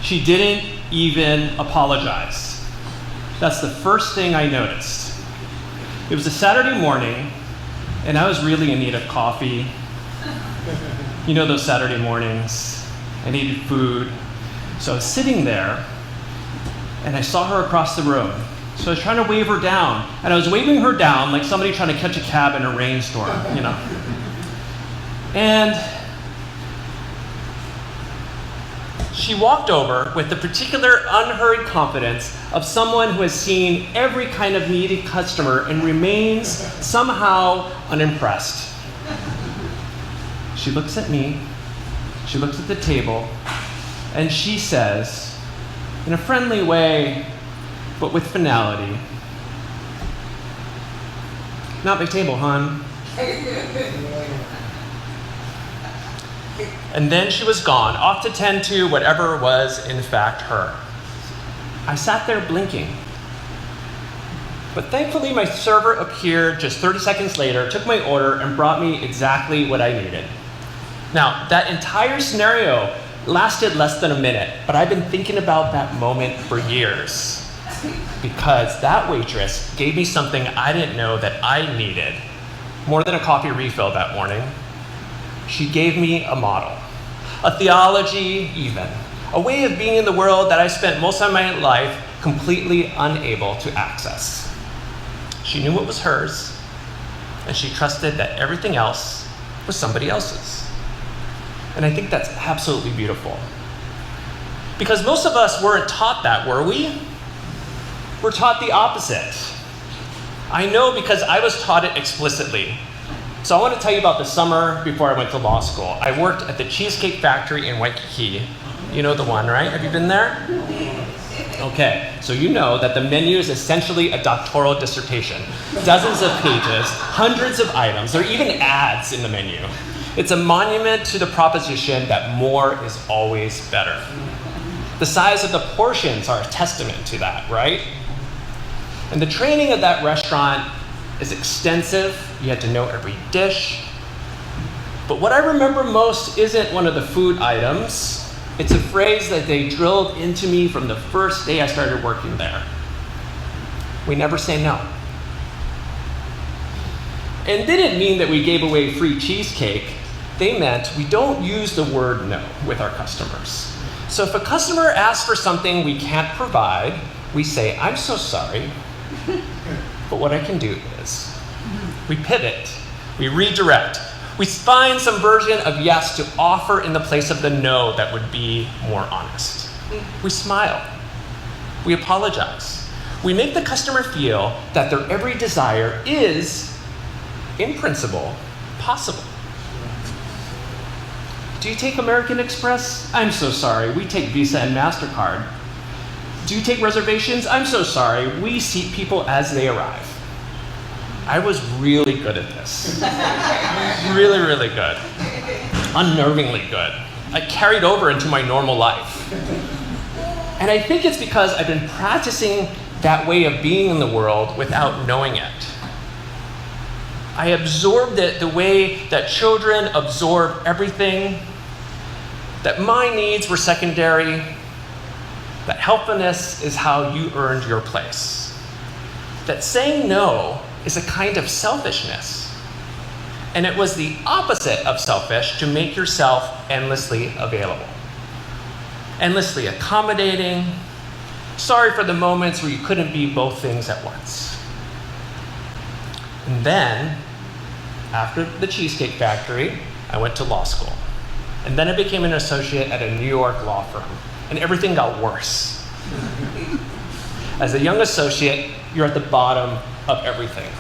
She didn't even apologize. That's the first thing I noticed. It was a Saturday morning, and I was really in need of coffee. You know those Saturday mornings. I needed food. So I was sitting there, and I saw her across the room. So I was trying to wave her down, and I was waving her down like somebody trying to catch a cab in a rainstorm, you know. And she walked over with the particular unhurried confidence of someone who has seen every kind of needy customer and remains somehow unimpressed. She looks at me, she looks at the table, and she says, in a friendly way, but with finality, "Not my table, hon." And then she was gone, off to tend to whatever was in fact her. I sat there blinking. But thankfully my server appeared just 30 seconds later, took my order, and brought me exactly what I needed. Now, that entire scenario lasted less than a minute, but I've been thinking about that moment for years. Because that waitress gave me something I didn't know that I needed, more than a coffee refill that morning. She gave me a model, a theology even, a way of being in the world that I spent most of my life completely unable to access. She knew what was hers, and she trusted that everything else was somebody else's. And I think that's absolutely beautiful. Because most of us weren't taught that, were we? We're taught the opposite. I know because I was taught it explicitly. So I want to tell you about the summer before I went to law school. I worked at the Cheesecake Factory in Waikiki. You know the one, right? Have you been there? Okay, so you know that the menu is essentially a doctoral dissertation. Dozens of pages, hundreds of items, there are even ads in the menu. It's a monument to the proposition that more is always better. The size of the portions are a testament to that, right? And the training of that restaurant is extensive. You had to know every dish. But what I remember most isn't one of the food items. It's a phrase that they drilled into me from the first day I started working there. We never say no. And they didn't mean that we gave away free cheesecake. They meant we don't use the word no with our customers. So if a customer asks for something we can't provide, we say, "I'm so sorry, but what I can do is." We pivot, we redirect, we find some version of yes to offer in the place of the no that would be more honest. We smile, we apologize. We make the customer feel that their every desire is, in principle, possible. Do you take American Express? I'm so sorry, we take Visa and MasterCard. Do you take reservations? I'm so sorry, we seat people as they arrive. I was really good at this. Really, really good. Unnervingly good. I carried over into my normal life. And I think it's because I've been practicing that way of being in the world without knowing it. I absorbed it the way that children absorb everything, that my needs were secondary, that helpfulness is how you earned your place, that saying no is a kind of selfishness. And it was the opposite of selfish to make yourself endlessly available, endlessly accommodating, sorry for the moments where you couldn't be both things at once. And then, after the Cheesecake Factory, I went to law school. And then I became an associate at a New York law firm, and everything got worse. As a young associate, you're at the bottom of everything.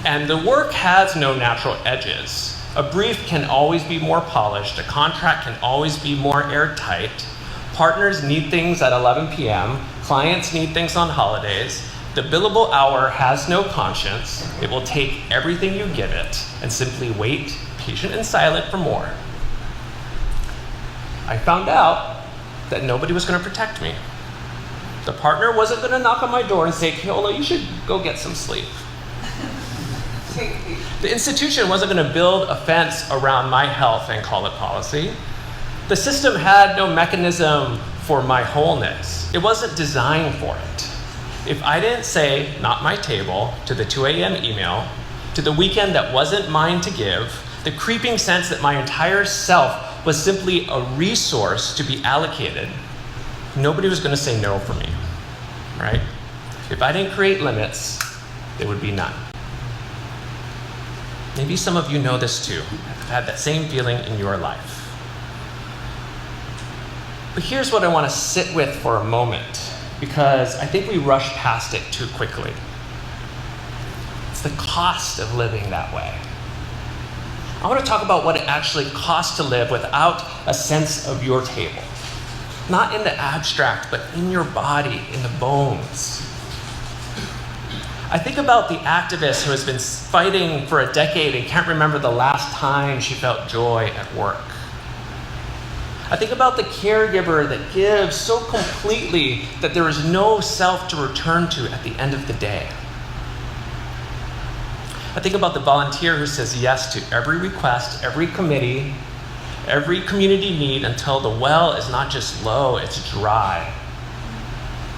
And the work has no natural edges. A brief can always be more polished, a contract can always be more airtight. Partners need things at 11 p.m., clients need things on holidays. The billable hour has no conscience. It will take everything you give it and simply wait, patient and silent, for more. I found out that nobody was going to protect me. The partner wasn't going to knock on my door and say, "Keola, you should go get some sleep." The institution wasn't going to build a fence around my health and call it policy. The system had no mechanism for my wholeness. It wasn't designed for it. If I didn't say, not my table, to the 2 a.m. email, to the weekend that wasn't mine to give, the creeping sense that my entire self was simply a resource to be allocated, nobody was going to say no for me, right? If I didn't create limits, there would be none. Maybe some of you know this too. I've had that same feeling in your life. But here's what I want to sit with for a moment, because I think we rush past it too quickly. It's the cost of living that way. I want to talk about what it actually costs to live without a sense of your table. Not in the abstract, but in your body, in the bones. I think about the activist who has been fighting for a decade and can't remember the last time she felt joy at work. I think about the caregiver that gives so completely that there is no self to return to at the end of the day. I think about the volunteer who says yes to every request, every committee, every community need until the well is not just low, it's dry.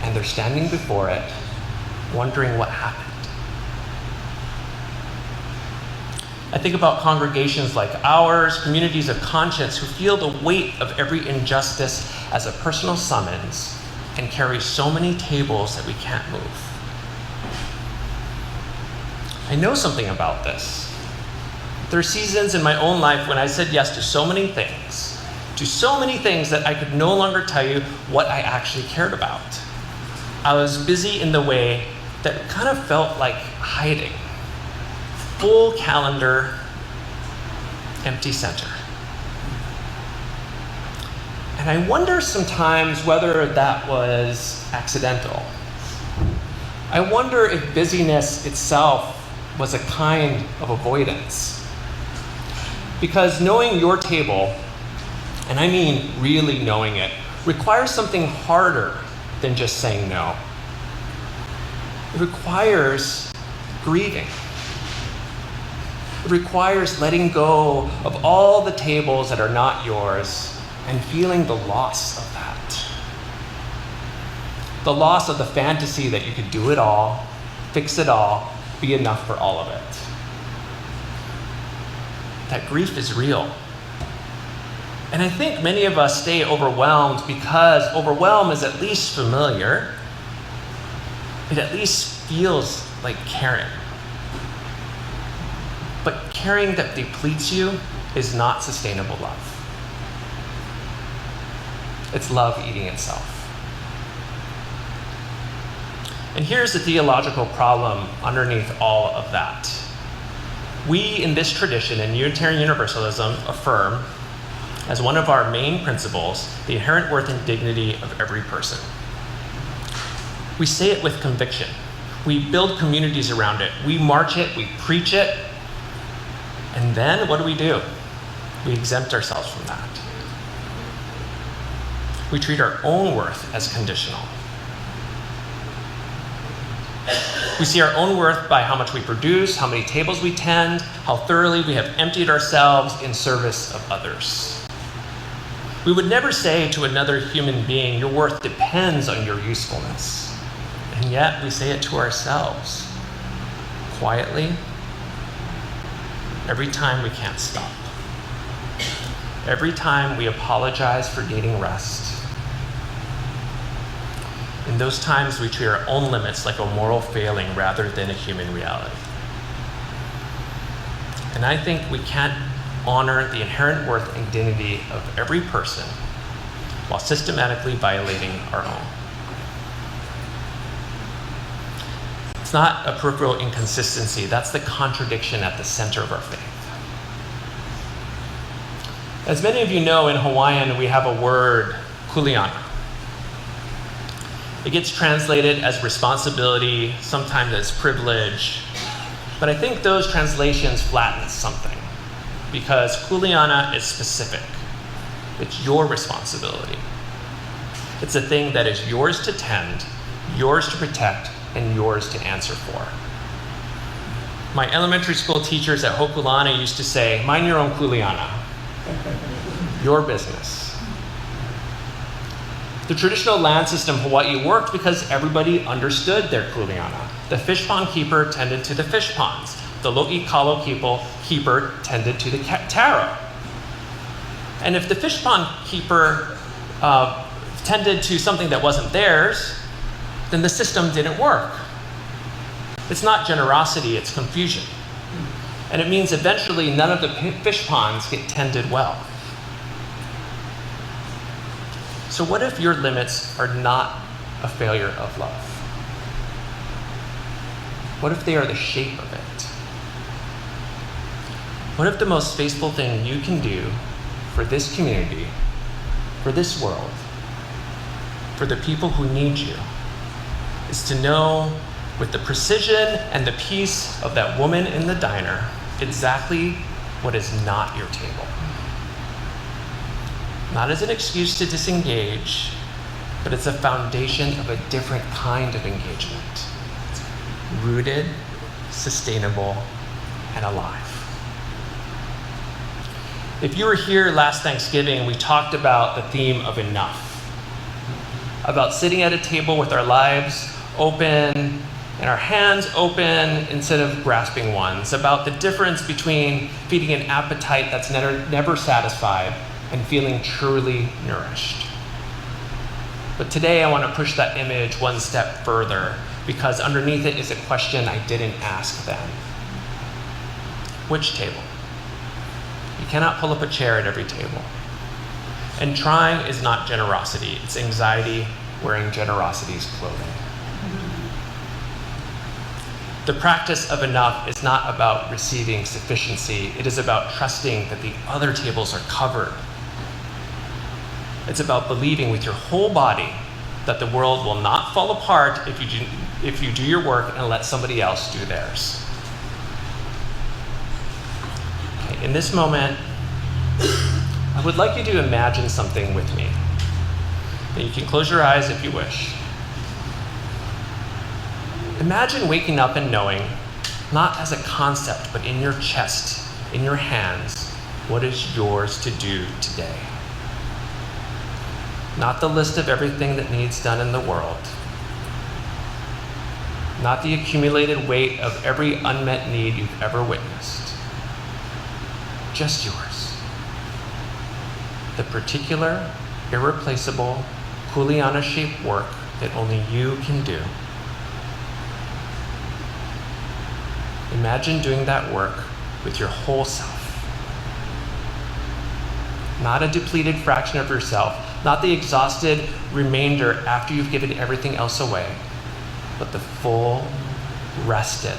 And they're standing before it, wondering what happened. I think about congregations like ours, communities of conscience who feel the weight of every injustice as a personal summons and carry so many tables that we can't move. I know something about this. There are seasons in my own life when I said yes to so many things that I could no longer tell you what I actually cared about. I was busy in the way that kind of felt like hiding. Full calendar, empty center. And I wonder sometimes whether that was accidental. I wonder if busyness itself was a kind of avoidance. Because knowing your table, and I mean really knowing it, requires something harder than just saying no. It requires grieving. It requires letting go of all the tables that are not yours and feeling the loss of that. The loss of the fantasy that you could do it all, fix it all, be enough for all of it. That grief is real. And I think many of us stay overwhelmed because overwhelm is at least familiar. It at least feels like caring. But caring that depletes you is not sustainable love. It's love eating itself. And here's the theological problem underneath all of that. We, in this tradition, in Unitarian Universalism, affirm, as one of our main principles, the inherent worth and dignity of every person. We say it with conviction. We build communities around it. We march it, we preach it, and then what do? We exempt ourselves from that. We treat our own worth as conditional. We see our own worth by how much we produce, how many tables we tend, how thoroughly we have emptied ourselves in service of others. We would never say to another human being, your worth depends on your usefulness. And yet we say it to ourselves, quietly, every time we can't stop. Every time we apologize for needing rest. In those times, we treat our own limits like a moral failing rather than a human reality. And I think we can't honor the inherent worth and dignity of every person while systematically violating our own. It's not a peripheral inconsistency. That's the contradiction at the center of our faith. As many of you know, in Hawaiian, we have a word, kuleana. It gets translated as responsibility, sometimes as privilege, but I think those translations flatten something because kuleana is specific. It's your responsibility. It's a thing that is yours to tend, yours to protect, and yours to answer for. My elementary school teachers at Hokulana used to say, mind your own kuleana, your business. The traditional land system of Hawaii worked because everybody understood their kuleana. The fish pond keeper tended to the fish ponds. The lo'i kalo keeper tended to the taro. And if the fish pond keeper tended to something that wasn't theirs, then the system didn't work. It's not generosity, it's confusion. And it means eventually none of the fish ponds get tended well. So what if your limits are not a failure of love? What if they are the shape of it? What if the most faithful thing you can do for this community, for this world, for the people who need you, is to know with the precision and the peace of that woman in the diner exactly what is not your table? Not as an excuse to disengage, but it's a foundation of a different kind of engagement. Rooted, sustainable, and alive. If you were here last Thanksgiving, we talked about the theme of enough. About sitting at a table with our lives open and our hands open instead of grasping ones. About the difference between feeding an appetite that's never satisfied and feeling truly nourished. But today I want to push that image one step further, because underneath it is a question I didn't ask then. Which table? You cannot pull up a chair at every table. And trying is not generosity, it's anxiety wearing generosity's clothing. The practice of enough is not about receiving sufficiency, it is about trusting that the other tables are covered. It's about believing with your whole body that the world will not fall apart if you do your work and let somebody else do theirs. Okay, in this moment, I would like you to imagine something with me. And you can close your eyes if you wish. Imagine waking up and knowing, not as a concept, but in your chest, in your hands, what is yours to do today. Not the list of everything that needs done in the world. Not the accumulated weight of every unmet need you've ever witnessed. Just yours. The particular, irreplaceable, kuleana-shaped work that only you can do. Imagine doing that work with your whole self. Not a depleted fraction of yourself, not the exhausted remainder after you've given everything else away, but the full, rested,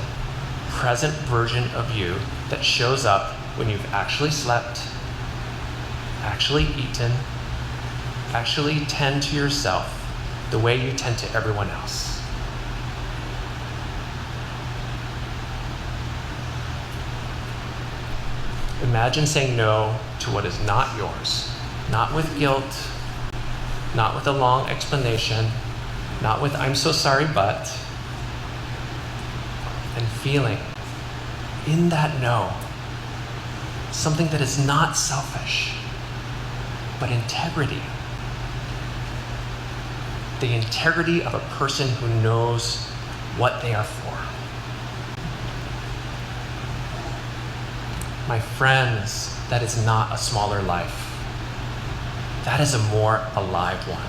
present version of you that shows up when you've actually slept, actually eaten, actually tend to yourself the way you tend to everyone else. Imagine saying no to what is not yours, not with guilt, not with a long explanation, not with "I'm so sorry, but," and feeling in that no something that is not selfish, but integrity. The integrity of a person who knows what they are for. My friends, that is not a smaller life. That is a more alive one.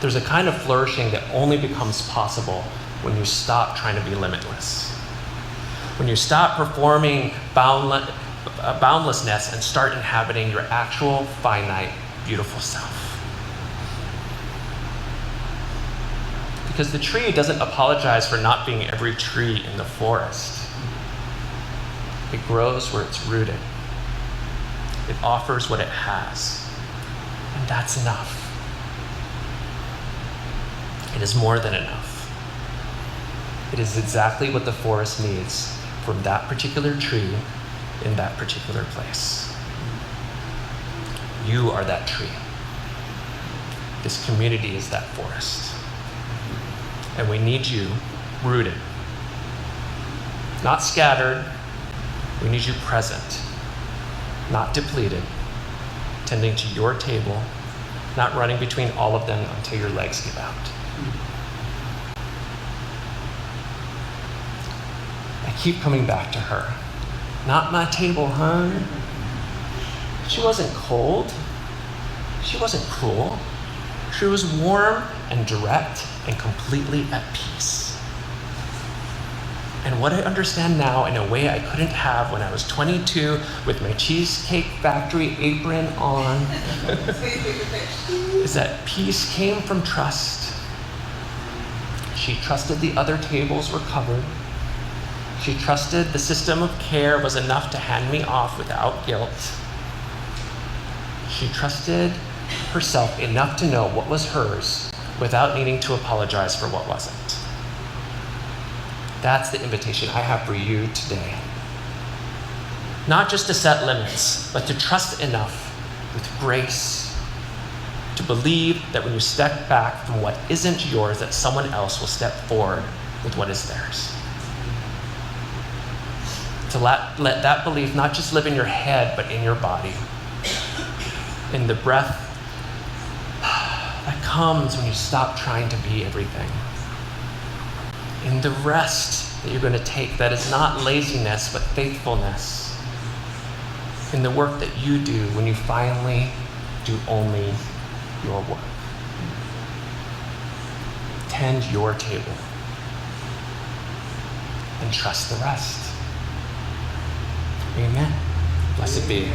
There's a kind of flourishing that only becomes possible when you stop trying to be limitless. When you stop performing boundlessness and start inhabiting your actual, finite, beautiful self. Because the tree doesn't apologize for not being every tree in the forest. It grows where it's rooted. It offers what it has. And that's enough. It is more than enough. It is exactly what the forest needs from that particular tree in that particular place. You are that tree. This community is that forest. And we need you rooted. Not scattered. We need you present. not depleted, tending to your table, not running between all of them until your legs give out. I keep coming back to her. Not my table, hon. She wasn't cold. She wasn't cruel. She was warm and direct and completely at peace. And what I understand now in a way I couldn't have when I was 22 with my Cheesecake Factory apron on is that peace came from trust. She trusted the other tables were covered. She trusted the system of care was enough to hand me off without guilt. She trusted herself enough to know what was hers without needing to apologize for what wasn't. That's the invitation I have for you today. Not just to set limits, but to trust enough with grace to believe that when you step back from what isn't yours, that someone else will step forward with what is theirs. To let that belief not just live in your head, but in your body. In the breath that comes when you stop trying to be everything. In the rest that you're going to take that is not laziness, but faithfulness. In the work that you do when you finally do only your work. Tend your table and trust the rest. Amen. Blessed be.